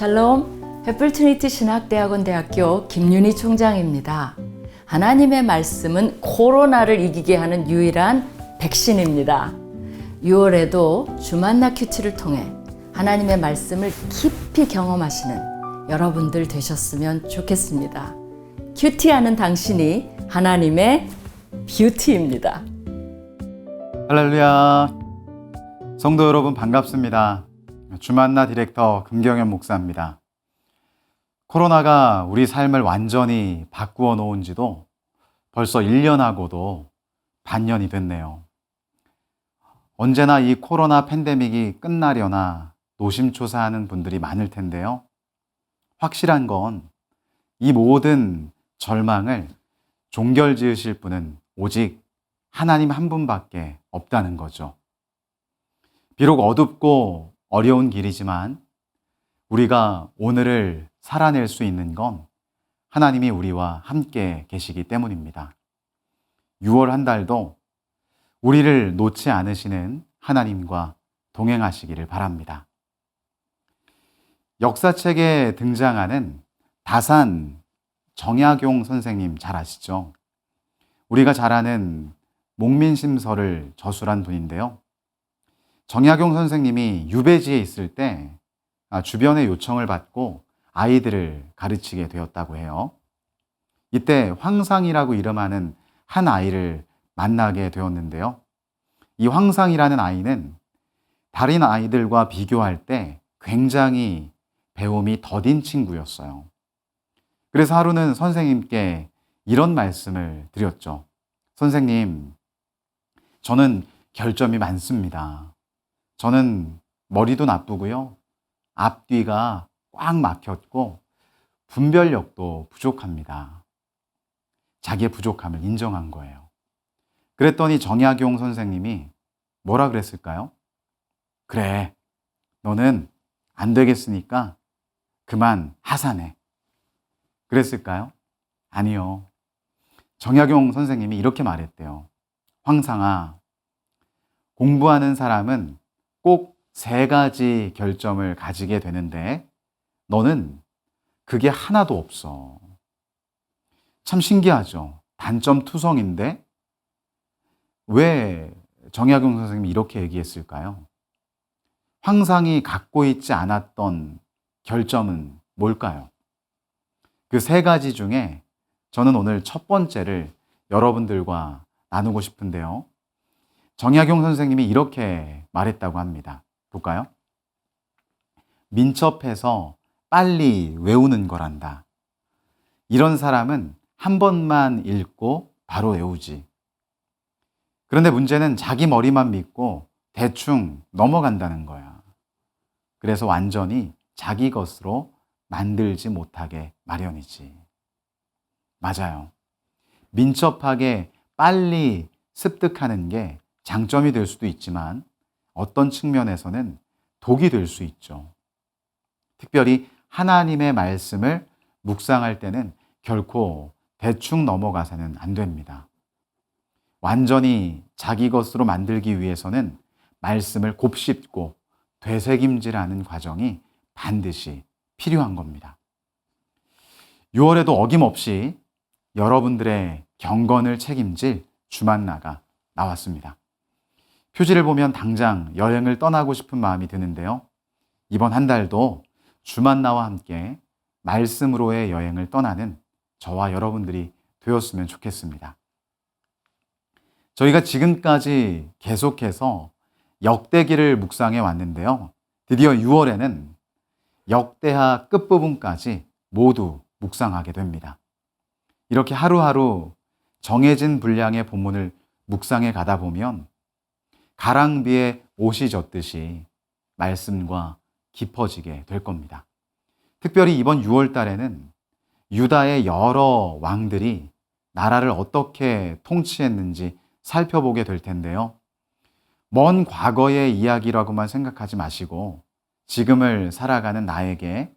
샬롬, 햇불 트리니티 신학대학원 대학교 김윤희 총장입니다. 하나님의 말씀은 코로나를 이기게 하는 유일한 백신입니다. 6월에도 주만나 큐티를 통해 하나님의 말씀을 깊이 경험하시는 여러분들 되셨으면 좋겠습니다. 큐티하는 당신이 하나님의 뷰티입니다. 할렐루야. 성도 여러분 반갑습니다. 주만나 디렉터 금경현 목사입니다. 코로나가 우리 삶을 완전히 바꾸어 놓은 지도 벌써 1년하고도 반년이 됐네요. 언제나 이 코로나 팬데믹이 끝나려나 노심초사하는 분들이 많을 텐데요. 확실한 건 이 모든 절망을 종결 지으실 분은 오직 하나님 한 분밖에 없다는 거죠. 비록 어둡고 어려운 길이지만 우리가 오늘을 살아낼 수 있는 건 하나님이 우리와 함께 계시기 때문입니다. 6월 한 달도 우리를 놓지 않으시는 하나님과 동행하시기를 바랍니다. 역사책에 등장하는 다산 정약용 선생님 잘 아시죠? 우리가 잘 아는 목민심서를 저술한 분인데요. 정약용 선생님이 유배지에 있을 때 주변의 요청을 받고 아이들을 가르치게 되었다고 해요. 이때 황상이라고 이름하는 한 아이를 만나게 되었는데요. 이 황상이라는 아이는 다른 아이들과 비교할 때 굉장히 배움이 더딘 친구였어요. 그래서 하루는 선생님께 이런 말씀을 드렸죠. 선생님, 저는 결점이 많습니다. 저는 머리도 나쁘고요. 앞뒤가 꽉 막혔고 분별력도 부족합니다. 자기의 부족함을 인정한 거예요. 그랬더니 정약용 선생님이 뭐라 그랬을까요? 그래, 너는 안 되겠으니까 그만 하산해. 그랬을까요? 아니요. 정약용 선생님이 이렇게 말했대요. 황상아, 공부하는 사람은 꼭 3가지 결점을 가지게 되는데 너는 그게 하나도 없어. 참 신기하죠? 단점 투성인데 왜 정약용 선생님이 이렇게 얘기했을까요? 황상이 갖고 있지 않았던 결점은 뭘까요? 그 3가지 중에 저는 오늘 첫 번째를 여러분들과 나누고 싶은데요. 정약용 선생님이 이렇게 말했다고 합니다. 볼까요? 민첩해서 빨리 외우는 거란다. 이런 사람은 한 번만 읽고 바로 외우지. 그런데 문제는 자기 머리만 믿고 대충 넘어간다는 거야. 그래서 완전히 자기 것으로 만들지 못하게 마련이지. 맞아요. 민첩하게 빨리 습득하는 게 장점이 될 수도 있지만 어떤 측면에서는 독이 될 수 있죠. 특별히 하나님의 말씀을 묵상할 때는 결코 대충 넘어가서는 안 됩니다. 완전히 자기 것으로 만들기 위해서는 말씀을 곱씹고 되새김질하는 과정이 반드시 필요한 겁니다. 6월에도 어김없이 여러분들의 경건을 책임질 주만나가 나왔습니다. 표지를 보면 당장 여행을 떠나고 싶은 마음이 드는데요. 이번 한 달도 주만나와 함께 말씀으로의 여행을 떠나는 저와 여러분들이 되었으면 좋겠습니다. 저희가 지금까지 계속해서 역대기를 묵상해 왔는데요. 드디어 6월에는 역대하 끝부분까지 모두 묵상하게 됩니다. 이렇게 하루하루 정해진 분량의 본문을 묵상해 가다 보면 가랑비에 옷이 젖듯이 말씀과 깊어지게 될 겁니다. 특별히 이번 6월 달에는 유다의 여러 왕들이 나라를 어떻게 통치했는지 살펴보게 될 텐데요. 먼 과거의 이야기라고만 생각하지 마시고 지금을 살아가는 나에게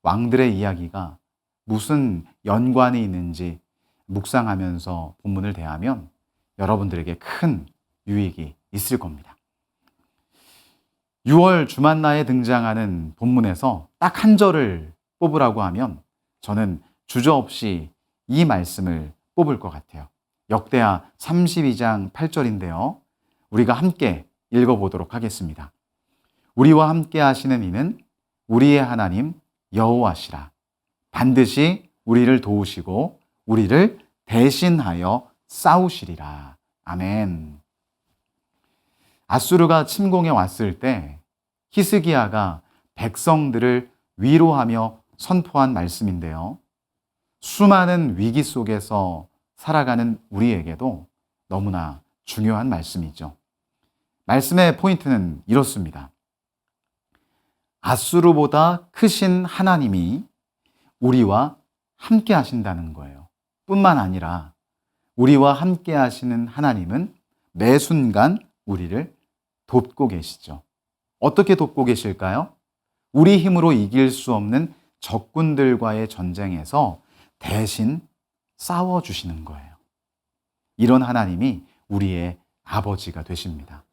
왕들의 이야기가 무슨 연관이 있는지 묵상하면서 본문을 대하면 여러분들에게 큰 유익이 있을 겁니다. 6월 주만나에 등장하는 본문에서 딱 한 절을 뽑으라고 하면 저는 주저없이 이 말씀을 뽑을 것 같아요. 역대하 32장 8절인데요. 우리가 함께 읽어보도록 하겠습니다. 우리와 함께 하시는 이는 우리의 하나님 여호와시라. 반드시 우리를 도우시고 우리를 대신하여 싸우시리라. 아멘. 아수르가 침공해 왔을 때 히스기야가 백성들을 위로하며 선포한 말씀인데요. 수많은 위기 속에서 살아가는 우리에게도 너무나 중요한 말씀이죠. 말씀의 포인트는 이렇습니다. 아수르보다 크신 하나님이 우리와 함께 하신다는 거예요. 뿐만 아니라 우리와 함께 하시는 하나님은 매 순간 우리를 돕고 계시죠. 어떻게 돕고 계실까요? 우리 힘으로 이길 수 없는 적군들과의 전쟁에서 대신 싸워주시는 거예요. 이런 하나님이 우리의 아버지가 되십니다.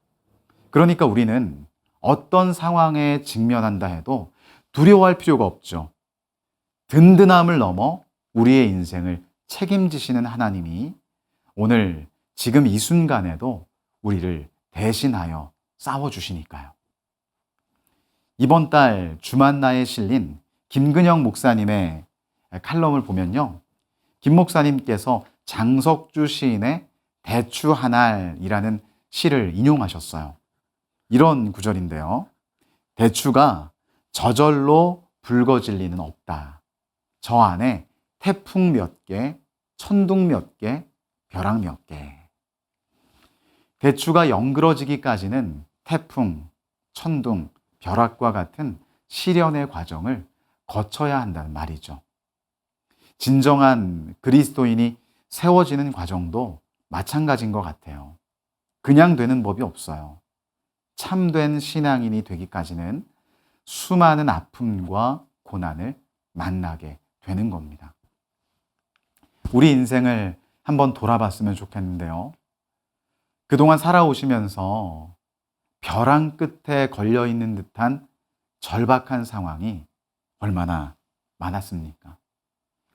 그러니까 우리는 어떤 상황에 직면한다 해도 두려워할 필요가 없죠. 든든함을 넘어 우리의 인생을 책임지시는 하나님이 오늘 지금 이 순간에도 우리를 대신하여 싸워주시니까요. 이번 달 주만나에 실린 김근영 목사님의 칼럼을 보면요. 김 목사님께서 장석주 시인의 대추 한 알이라는 시를 인용하셨어요. 이런 구절인데요. 대추가 저절로 붉어질 리는 없다. 저 안에 태풍 몇 개, 천둥 몇 개, 벼락 몇 개. 대추가 영그러지기까지는 태풍, 천둥, 벼락과 같은 시련의 과정을 거쳐야 한다는 말이죠. 진정한 그리스도인이 세워지는 과정도 마찬가지인 것 같아요. 그냥 되는 법이 없어요. 참된 신앙인이 되기까지는 수많은 아픔과 고난을 만나게 되는 겁니다. 우리 인생을 한번 돌아봤으면 좋겠는데요. 그동안 살아오시면서 벼랑 끝에 걸려있는 듯한 절박한 상황이 얼마나 많았습니까?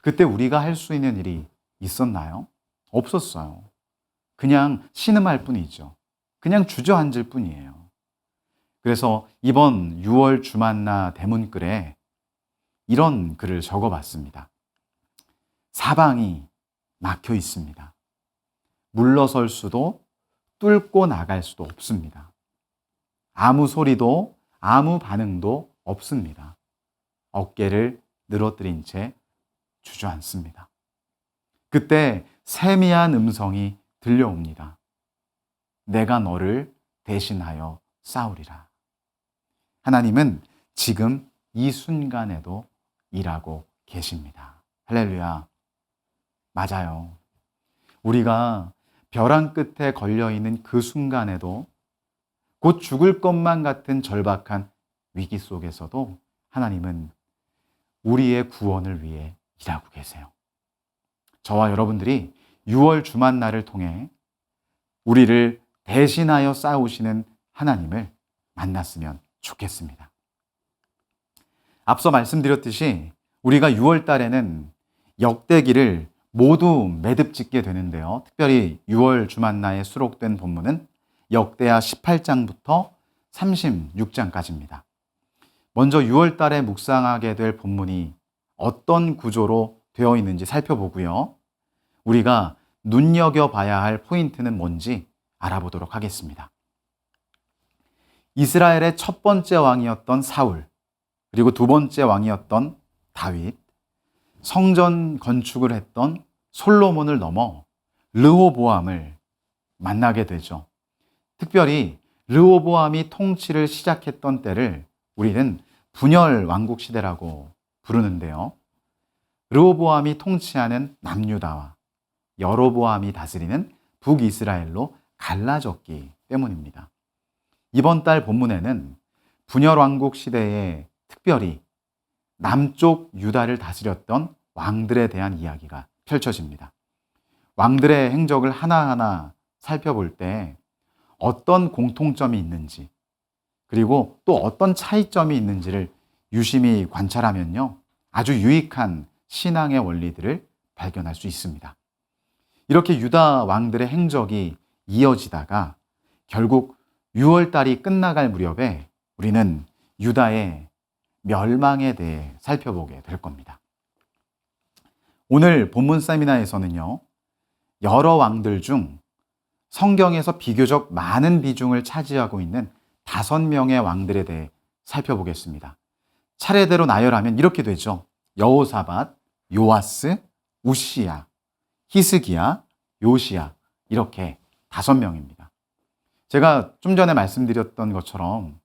그때 우리가 할 수 있는 일이 있었나요? 없었어요. 그냥 신음할 뿐이죠. 그냥 주저앉을 뿐이에요. 그래서 이번 6월 주만나 대문글에 이런 글을 적어봤습니다. 사방이 막혀 있습니다. 물러설 수도 뚫고 나갈 수도 없습니다. 아무 소리도 아무 반응도 없습니다. 어깨를 늘어뜨린 채 주저앉습니다. 그때 세미한 음성이 들려옵니다. 내가 너를 대신하여 싸우리라. 하나님은 지금 이 순간에도 일하고 계십니다. 할렐루야. 맞아요. 우리가 벼랑 끝에 걸려있는 그 순간에도 곧 죽을 것만 같은 절박한 위기 속에서도 하나님은 우리의 구원을 위해 일하고 계세요. 저와 여러분들이 6월 주만날을 통해 우리를 대신하여 싸우시는 하나님을 만났으면 좋겠습니다. 앞서 말씀드렸듯이 우리가 6월 달에는 역대기를 모두 매듭짓게 되는데요. 특별히 6월 주만나에 수록된 본문은 역대하 18장부터 36장까지입니다. 먼저 6월 달에 묵상하게 될 본문이 어떤 구조로 되어 있는지 살펴보고요. 우리가 눈여겨봐야 할 포인트는 뭔지 알아보도록 하겠습니다. 이스라엘의 첫 번째 왕이었던 사울, 그리고 두 번째 왕이었던 다윗, 성전 건축을 했던 솔로몬을 넘어 르호보암을 만나게 되죠. 특별히 르호보암이 통치를 시작했던 때를 우리는 분열 왕국 시대라고 부르는데요. 르호보암이 통치하는 남유다와 여로보암이 다스리는 북이스라엘로 갈라졌기 때문입니다. 이번 달 본문에는 분열 왕국 시대에 특별히 남쪽 유다를 다스렸던 왕들에 대한 이야기가 펼쳐집니다. 왕들의 행적을 하나하나 살펴볼 때 어떤 공통점이 있는지, 그리고 또 어떤 차이점이 있는지를 유심히 관찰하면요, 아주 유익한 신앙의 원리들을 발견할 수 있습니다. 이렇게 유다 왕들의 행적이 이어지다가 결국 6월달이 끝나갈 무렵에 우리는 유다의 멸망에 대해 살펴보게 될 겁니다. 오늘 본문 세미나에서는요, 여러 왕들 중 성경에서 비교적 많은 비중을 차지하고 있는 5명의 왕들에 대해 살펴보겠습니다. 차례대로 나열하면 이렇게 되죠. 여호사밧, 요아스, 우시야, 히스기야, 요시야, 이렇게 5명입니다. 제가 좀 전에 말씀드렸던 것처럼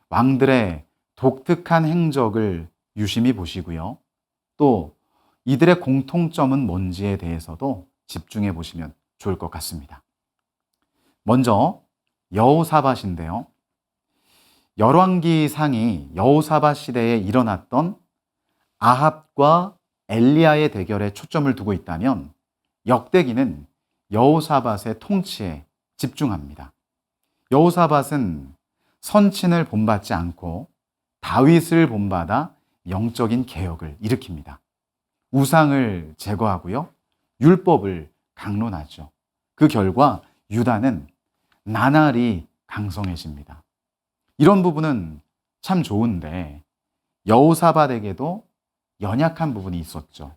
왕들의 독특한 행적을 유심히 보시고요. 또 이들의 공통점은 뭔지에 대해서도 집중해 보시면 좋을 것 같습니다. 먼저 여호사밧인데요. 열왕기상이 여호사밧 시대에 일어났던 아합과 엘리야의 대결에 초점을 두고 있다면 역대기는 여호사밧의 통치에 집중합니다. 여호사밧은 선친을 본받지 않고 다윗을 본받아 영적인 개혁을 일으킵니다. 우상을 제거하고요, 율법을 강론하죠. 그 결과 유다는 나날이 강성해집니다. 이런 부분은 참 좋은데 여호사밧에게도 연약한 부분이 있었죠.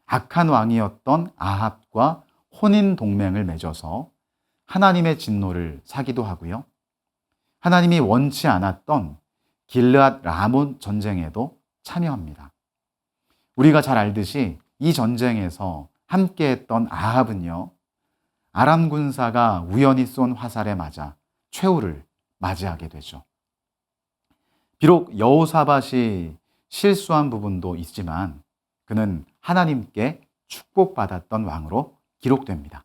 악한 왕이었던 아합과 혼인 동맹을 맺어서 하나님의 진노를 사기도 하고요, 하나님이 원치 않았던 길르앗 라몬 전쟁에도 참여합니다. 우리가 잘 알듯이 이 전쟁에서 함께했던 아합은요, 아람 군사가 우연히 쏜 화살에 맞아 최후를 맞이하게 되죠. 비록 여호사밧이 실수한 부분도 있지만 그는 하나님께 축복받았던 왕으로 기록됩니다.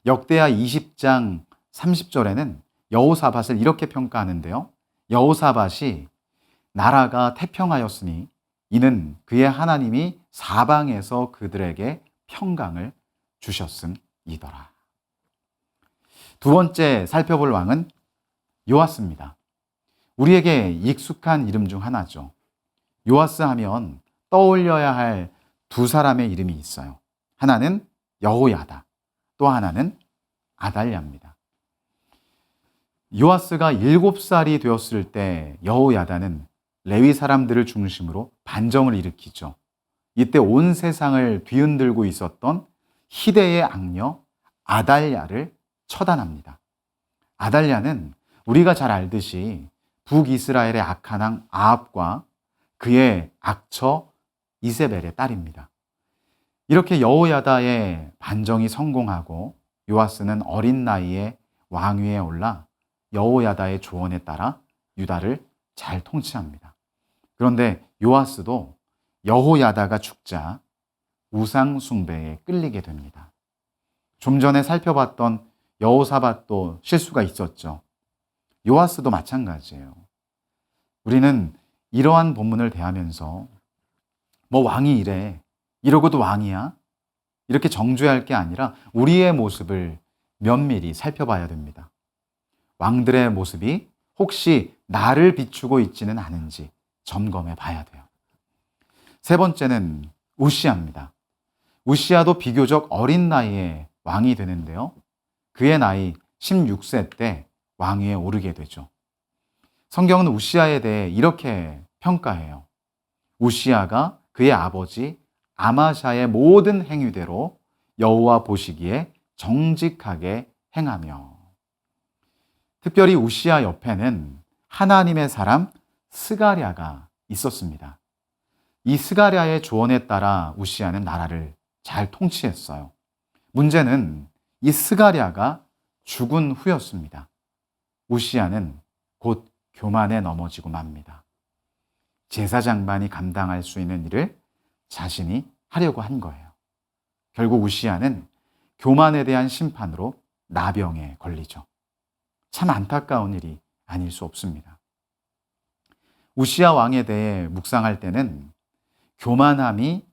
역대하 20장 30절에는 여호사밧을 이렇게 평가하는데요. 여호사밧이 나라가 태평하였으니 이는 그의 하나님이 사방에서 그들에게 평강을 주셨음이더라. 두 번째 살펴볼 왕은 요아스입니다. 우리에게 익숙한 이름 중 하나죠. 요아스 하면 떠올려야 할 2사람의 이름이 있어요. 하나는 여호야다, 또 하나는 아달랴입니다. 요아스가 7살이 되었을 때 여호야다는 레위 사람들을 중심으로 반정을 일으키죠. 이때 온 세상을 뒤흔들고 있었던 희대의 악녀 아달랴를 처단합니다. 아달랴는 우리가 잘 알듯이 북이스라엘의 악한 왕 아합과 그의 악처 이세벨의 딸입니다. 이렇게 여호야다의 반정이 성공하고 요아스는 어린 나이에 왕위에 올라 여호야다의 조언에 따라 유다를 잘 통치합니다. 그런데 요아스도 여호야다가 죽자 우상 숭배에 끌리게 됩니다. 좀 전에 살펴봤던 여호사밧도 실수가 있었죠. 요아스도 마찬가지예요. 우리는 이러한 본문을 대하면서 뭐 왕이 이래, 이러고도 왕이야? 이렇게 정죄할 게 아니라 우리의 모습을 면밀히 살펴봐야 됩니다. 왕들의 모습이 혹시 나를 비추고 있지는 않은지 점검해 봐야 돼요. 세 번째는 우시야입니다. 우시야도 비교적 어린 나이에 왕이 되는데요. 그의 나이 16세 때 왕위에 오르게 되죠. 성경은 우시야에 대해 이렇게 평가해요. 우시야가 그의 아버지 아마샤의 모든 행위대로 여호와 보시기에 정직하게 행하며, 특별히 우시야 옆에는 하나님의 사람 스가랴가 있었습니다. 이 스가랴의 조언에 따라 우시야는 나라를 잘 통치했어요. 문제는 이 스가랴가 죽은 후였습니다. 우시야는 곧 교만에 넘어지고 맙니다. 제사장만이 감당할 수 있는 일을 자신이 하려고 한 거예요. 결국 우시야는 교만에 대한 심판으로 나병에 걸리죠. 참 안타까운 일이 아닐 수 없습니다. 우시야 왕에 대해 묵상할 때는 교만함이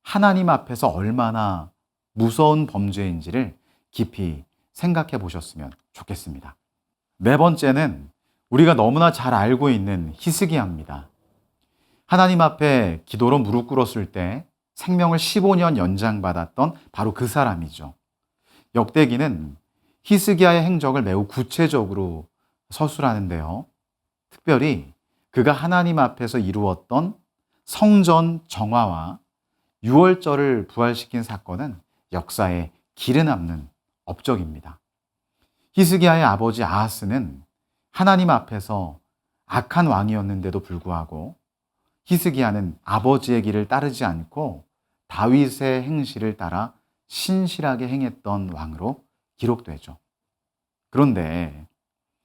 하나님 앞에서 얼마나 무서운 범죄인지를 깊이 생각해 보셨으면 좋겠습니다. 네 번째는 우리가 너무나 잘 알고 있는 히스기야입니다. 하나님 앞에 기도로 무릎 꿇었을 때 생명을 15년 연장받았던 바로 그 사람이죠. 역대기는 히스기야의 행적을 매우 구체적으로 서술하는데요. 특별히 그가 하나님 앞에서 이루었던 성전 정화와 유월절을 부활시킨 사건은 역사에 길을 남는 업적입니다. 히스기야의 아버지 아하스는 하나님 앞에서 악한 왕이었는데도 불구하고 히스기야는 아버지의 길을 따르지 않고 다윗의 행실을 따라 신실하게 행했던 왕으로 기록되죠. 그런데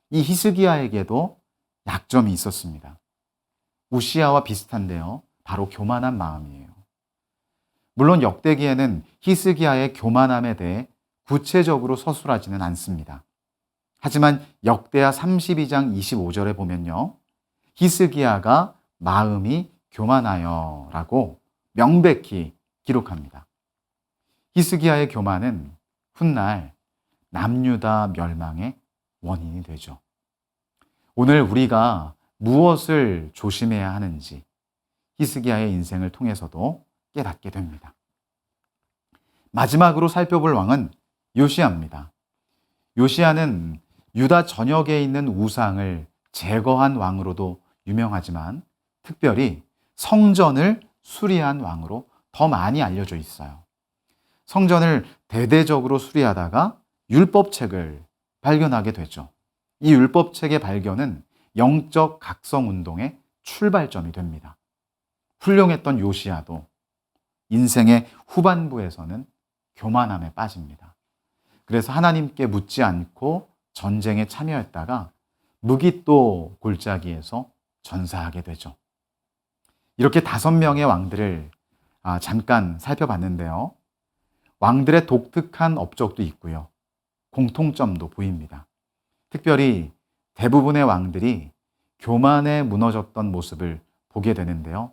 이 히스기야에게도 약점이 있었습니다. 우시야와 비슷한데요. 바로 교만한 마음이에요. 물론 역대기에는 히스기야의 교만함에 대해 구체적으로 서술하지는 않습니다. 하지만 역대하 32장 25절에 보면요. 히스기야가 마음이 교만하여 라고 명백히 기록합니다. 히스기야의 교만은 훗날 남유다 멸망의 원인이 되죠. 오늘 우리가 무엇을 조심해야 하는지 히스기야의 인생을 통해서도 깨닫게 됩니다. 마지막으로 살펴볼 왕은 요시야입니다. 요시야는 유다 전역에 있는 우상을 제거한 왕으로도 유명하지만 특별히 성전을 수리한 왕으로 더 많이 알려져 있어요. 성전을 대대적으로 수리하다가 율법책을 발견하게 되죠. 이 율법책의 발견은 영적 각성 운동의 출발점이 됩니다. 훌륭했던 요시야도 인생의 후반부에서는 교만함에 빠집니다. 그래서 하나님께 묻지 않고 전쟁에 참여했다가 무기또 골짜기에서 전사하게 되죠. 이렇게 5명의 왕들을 잠깐 살펴봤는데요. 왕들의 독특한 업적도 있고요. 공통점도 보입니다. 특별히 대부분의 왕들이 교만에 무너졌던 모습을 보게 되는데요.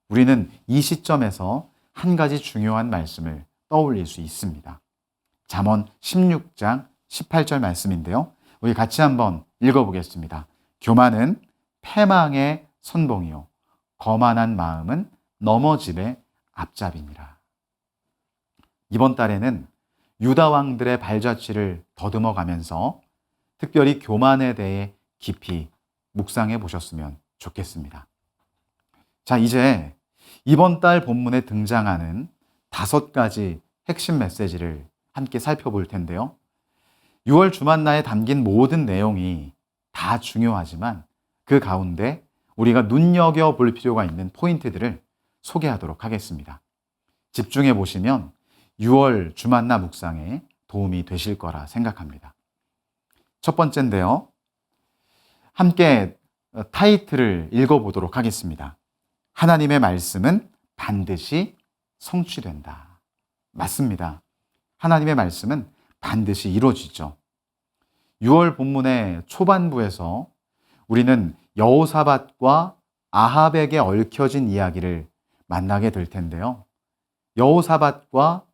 우리는 이 시점에서 한 가지 중요한 말씀을 떠올릴 수 있습니다. 잠언 16장 18절 말씀인데요. 우리 같이 한번 읽어보겠습니다. 교만은 패망의 선봉이요 거만한 마음은 넘어짐의 앞잡이니라. 이번 달에는 유다 왕들의 발자취를 더듬어 가면서 특별히 교만에 대해 깊이 묵상해 보셨으면 좋겠습니다. 자, 이제 이번 달 본문에 등장하는 5가지 핵심 메시지를 함께 살펴볼 텐데요. 6월 주만나에 담긴 모든 내용이 다 중요하지만 그 가운데 우리가 눈여겨볼 필요가 있는 포인트들을 소개하도록 하겠습니다. 집중해 보시면 6월 주만나 묵상에 도움이 되실 거라 생각합니다. 첫 번째인데요. 함께 타이틀을 읽어보도록 하겠습니다. 하나님의 말씀은 반드시 성취된다. 맞습니다. 하나님의 말씀은 반드시 이루어지죠. 6월 본문의 초반부에서 우리는 여호사밧과 아합에게 얽혀진 이야기를 만나게 될 텐데요. 여호사밧과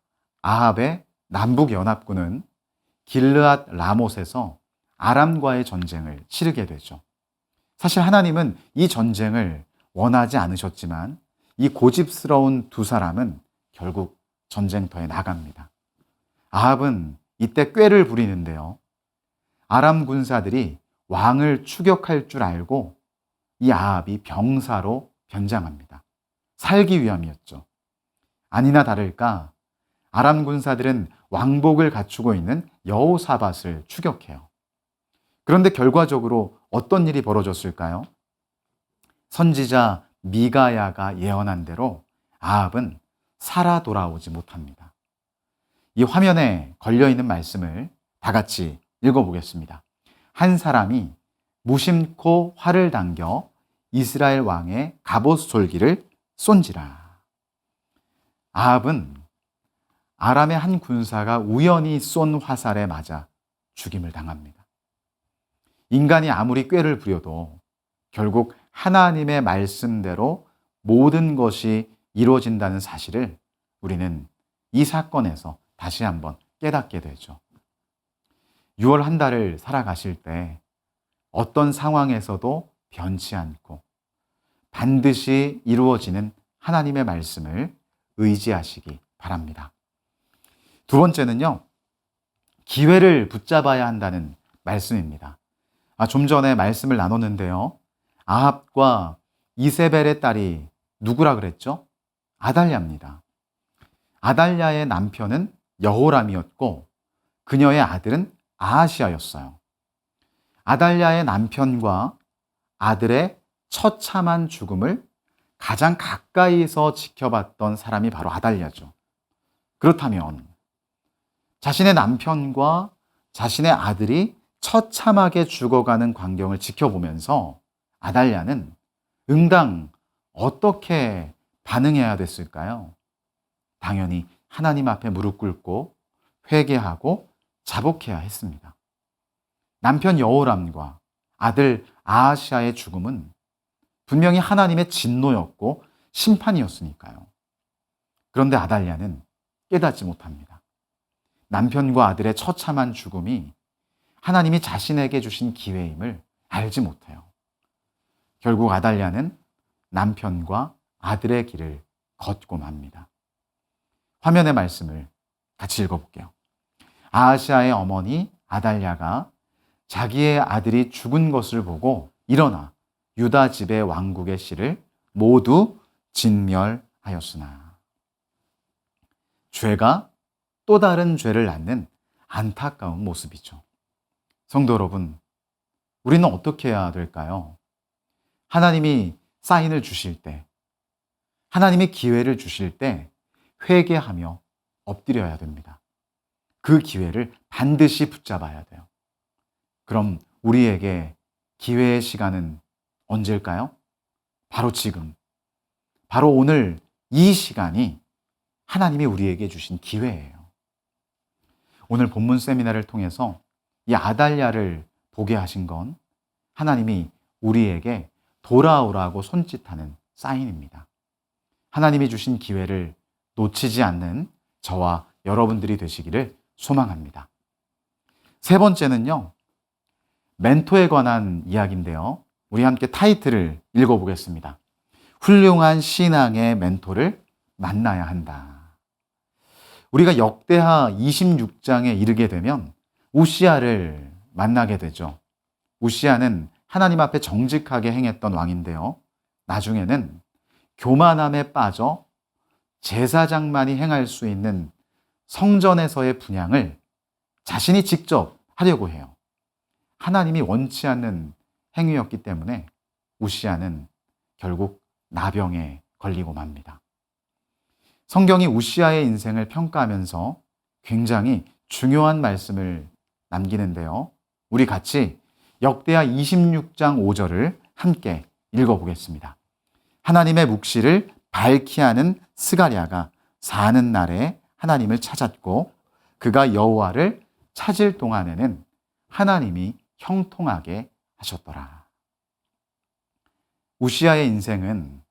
아합의 남북연합군은 길르앗 라못에서 아람과의 전쟁을 치르게 되죠. 사실 하나님은 이 전쟁을 원하지 않으셨지만 이 고집스러운 두 사람은 결국 전쟁터에 나갑니다. 아합은 이때 꾀를 부리는데요. 아람 군사들이 왕을 추격할 줄 알고 이 아합이 병사로 변장합니다. 살기 위함이었죠. 아니나 다를까 아람 군사들은 왕복을 갖추고 있는 여호사밧을 추격해요. 그런데 결과적으로 어떤 일이 벌어졌을까요? 선지자 미가야가 예언한 대로 아합은 살아 돌아오지 못합니다. 이 화면에 걸려있는 말씀을 다 같이 읽어보겠습니다. 한 사람이 무심코 활을 당겨 이스라엘 왕의 갑옷 솔기를 쏜지라. 아합은 아람의 한 군사가 우연히 쏜 화살에 맞아 죽임을 당합니다. 인간이 아무리 꾀를 부려도 결국 하나님의 말씀대로 모든 것이 이루어진다는 사실을 우리는 이 사건에서 다시 한번 깨닫게 되죠. 6월 한 달을 살아가실 때 어떤 상황에서도 변치 않고 반드시 이루어지는 하나님의 말씀을 의지하시기 바랍니다. 두 번째는요, 기회를 붙잡아야 한다는 말씀입니다. 좀 전에 말씀을 나눴는데요. 아합과 이세벨의 딸이 누구라 그랬죠? 아달랴입니다. 아달랴의 남편은 여호람이었고 그녀의 아들은 아하시아였어요. 아달랴의 남편과 아들의 처참한 죽음을 가장 가까이서 지켜봤던 사람이 바로 아달랴죠. 그렇다면 자신의 남편과 자신의 아들이 처참하게 죽어가는 광경을 지켜보면서 아달랴는 응당 어떻게 반응해야 됐을까요? 당연히 하나님 앞에 무릎 꿇고 회개하고 자복해야 했습니다. 남편 여호람과 아들 아하시아의 죽음은 분명히 하나님의 진노였고 심판이었으니까요. 그런데 아달랴는 깨닫지 못합니다. 남편과 아들의 처참한 죽음이 하나님이 자신에게 주신 기회임을 알지 못해요. 결국 아달랴는 남편과 아들의 길을 걷고 맙니다. 화면의 말씀을 같이 읽어볼게요. 아하시아의 어머니 아달랴가 자기의 아들이 죽은 것을 보고 일어나 유다 집의 왕국의 씨를 모두 진멸하였으나. 죄가 또 다른 죄를 낳는 안타까운 모습이죠. 성도 여러분, 우리는 어떻게 해야 될까요? 하나님이 사인을 주실 때, 하나님이 기회를 주실 때 회개하며 엎드려야 됩니다. 그 기회를 반드시 붙잡아야 돼요. 그럼 우리에게 기회의 시간은 언제일까요? 바로 지금, 바로 오늘 이 시간이 하나님이 우리에게 주신 기회예요. 오늘 본문 세미나를 통해서 이 아달랴를 보게 하신 건 하나님이 우리에게 돌아오라고 손짓하는 사인입니다. 하나님이 주신 기회를 놓치지 않는 저와 여러분들이 되시기를 소망합니다. 세 번째는요, 멘토에 관한 이야기인데요. 우리 함께 타이틀을 읽어보겠습니다. 훌륭한 신앙의 멘토를 만나야 한다. 우리가 역대하 26장에 이르게 되면 우시아를 만나게 되죠. 우시아는 하나님 앞에 정직하게 행했던 왕인데요. 나중에는 교만함에 빠져 제사장만이 행할 수 있는 성전에서의 분향을 자신이 직접 하려고 해요. 하나님이 원치 않는 행위였기 때문에 우시아는 결국 나병에 걸리고 맙니다. 성경이 우시아의 인생을 평가하면서 굉장히 중요한 말씀을 남기는데요. 우리 같이 역대하 26장 5절을 함께 읽어보겠습니다. 하나님의 묵시를 밝히 하는 스가랴가 사는 날에 하나님을 찾았고 그가 여호와를 찾을 동안에는 하나님이 형통하게 하셨더라. 우시아의 인생은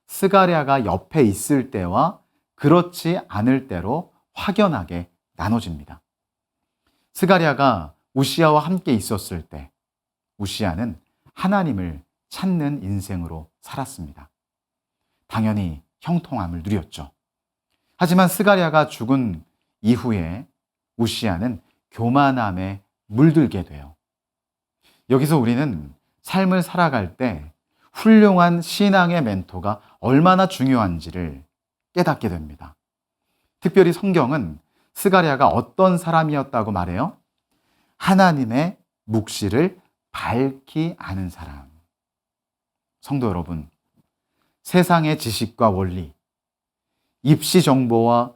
스가랴가 옆에 있을 때와 그렇지 않을 때로 확연하게 나눠집니다. 스가랴가 우시아와 함께 있었을 때 우시아는 하나님을 찾는 인생으로 살았습니다. 당연히 형통함을 누렸죠. 하지만 스가랴가 죽은 이후에 우시아는 교만함에 물들게 돼요. 여기서 우리는 삶을 살아갈 때 훌륭한 신앙의 멘토가 얼마나 중요한지를 깨닫게 됩니다. 특별히 성경은 스가랴가 어떤 사람이었다고 말해요? 하나님의 묵시를 밝히 아는 사람. 성도 여러분, 세상의 지식과 원리, 입시 정보와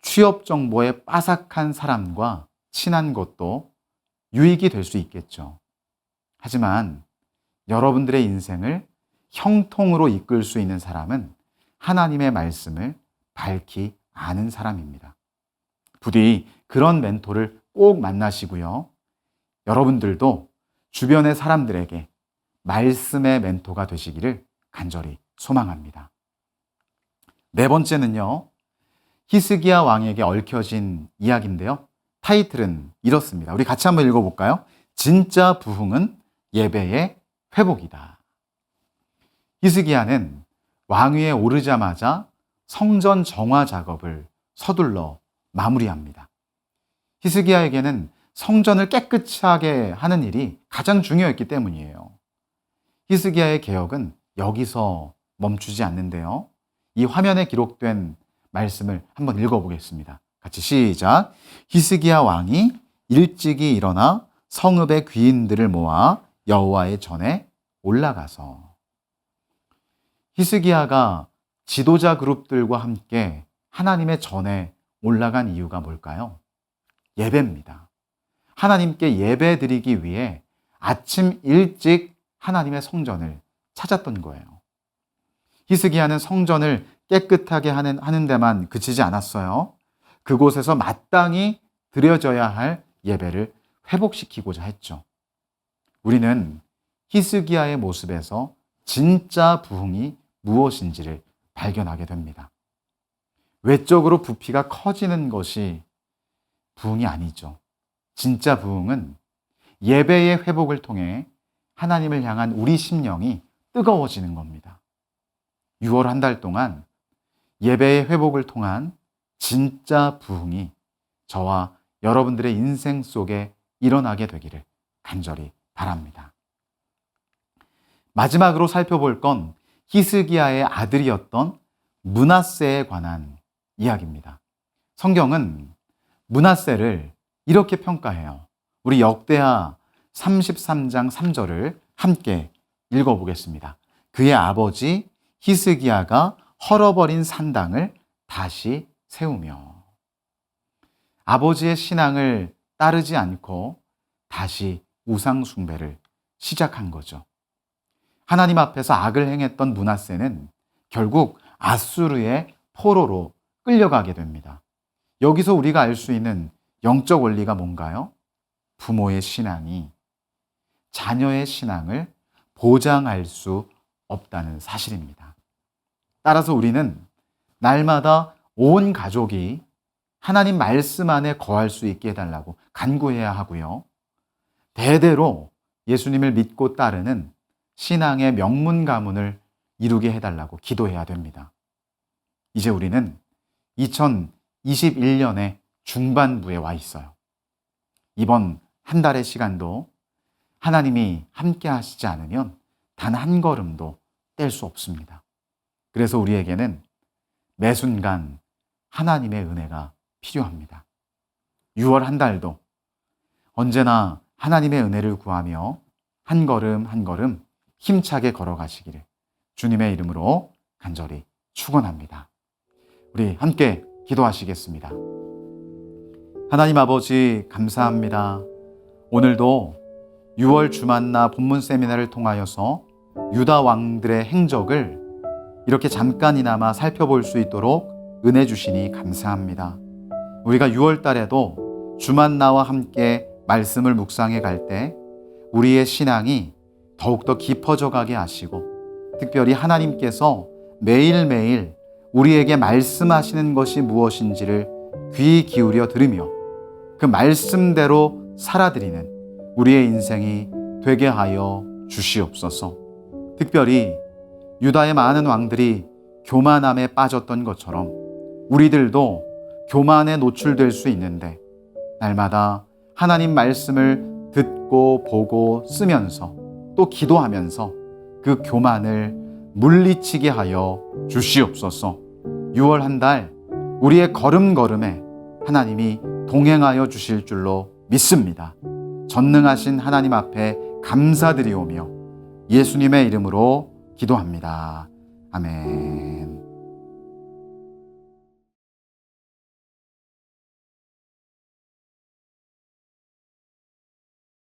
취업 정보에 빠삭한 사람과 친한 것도 유익이 될 수 있겠죠. 하지만 여러분들의 인생을 형통으로 이끌 수 있는 사람은 하나님의 말씀을 밝히 아는 사람입니다. 부디 그런 멘토를 꼭 만나시고요. 여러분들도 주변의 사람들에게 말씀의 멘토가 되시기를 간절히 소망합니다. 네 번째는요, 히스기야 왕에게 얽혀진 이야기인데요. 타이틀은 이렇습니다. 우리 같이 한번 읽어볼까요? 진짜 부흥은 예배의 회복이다. 히스기야는 왕위에 오르자마자 성전 정화 작업을 서둘러 마무리합니다. 히스기야에게는 성전을 깨끗하게 하는 일이 가장 중요했기 때문이에요. 히스기야의 개혁은 여기서 멈추지 않는데요. 이 화면에 기록된 말씀을 한번 읽어보겠습니다. 같이 시작. 히스기야 왕이 일찍이 일어나 성읍의 귀인들을 모아 여호와의 전에 올라가서. 히스기야가 지도자 그룹들과 함께 하나님의 전에 올라간 이유가 뭘까요? 예배입니다. 하나님께 예배 드리기 위해 아침 일찍 하나님의 성전을 찾았던 거예요. 히스기야는 성전을 깨끗하게 하는 데만 그치지 않았어요. 그곳에서 마땅히 드려져야 할 예배를 회복시키고자 했죠. 우리는 히스기야의 모습에서 진짜 부흥이 무엇인지를 발견하게 됩니다. 외적으로 부피가 커지는 것이 부흥이 아니죠. 진짜 부흥은 예배의 회복을 통해 하나님을 향한 우리 심령이 뜨거워지는 겁니다. 6월 한 달 동안 예배의 회복을 통한 진짜 부흥이 저와 여러분들의 인생 속에 일어나게 되기를 간절히 바랍니다. 마지막으로 살펴볼 건 히스기야의 아들이었던 므낫세에 관한 이야기입니다. 성경은 므낫세를 이렇게 평가해요. 우리 역대하 33장 3절을 함께 읽어보겠습니다. 그의 아버지 히스기야가 헐어버린 산당을 다시 세우며. 아버지의 신앙을 따르지 않고 다시 우상 숭배를 시작한 거죠. 하나님 앞에서 악을 행했던 므낫세는 결국 아수르의 포로로 끌려가게 됩니다. 여기서 우리가 알 수 있는 영적 원리가 뭔가요? 부모의 신앙이 자녀의 신앙을 보장할 수 없다는 사실입니다. 따라서 우리는 날마다 온 가족이 하나님 말씀 안에 거할 수 있게 해달라고 간구해야 하고요. 대대로 예수님을 믿고 따르는 신앙의 명문 가문을 이루게 해달라고 기도해야 됩니다. 이제 우리는 2021년의 중반부에 와 있어요. 이번 한 달의 시간도 하나님이 함께 하시지 않으면 단 한 걸음도 뗄 수 없습니다. 그래서 우리에게는 매 순간 하나님의 은혜가 필요합니다. 6월 한 달도 언제나 하나님의 은혜를 구하며 한 걸음 한 걸음 힘차게 걸어가시기를 주님의 이름으로 간절히 축원합니다. 우리 함께 기도하시겠습니다. 하나님 아버지 감사합니다. 오늘도 6월 주만나 본문 세미나를 통하여서 유다 왕들의 행적을 이렇게 잠깐이나마 살펴볼 수 있도록 은혜 주시니 감사합니다. 우리가 6월 달에도 주만나와 함께 말씀을 묵상해 갈 때 우리의 신앙이 더욱더 깊어져 가게 하시고 특별히 하나님께서 매일매일 우리에게 말씀하시는 것이 무엇인지를 귀 기울여 들으며 그 말씀대로 살아드리는 우리의 인생이 되게 하여 주시옵소서. 특별히 유다의 많은 왕들이 교만함에 빠졌던 것처럼 우리들도 교만에 노출될 수 있는데 날마다 하나님 말씀을 듣고 보고 쓰면서 또 기도하면서 그 교만을 물리치게 하여 주시옵소서. 6월 한 달 우리의 걸음걸음에 하나님이 동행하여 주실 줄로 믿습니다. 전능하신 하나님 앞에 감사드리오며 예수님의 이름으로 기도합니다. 아멘.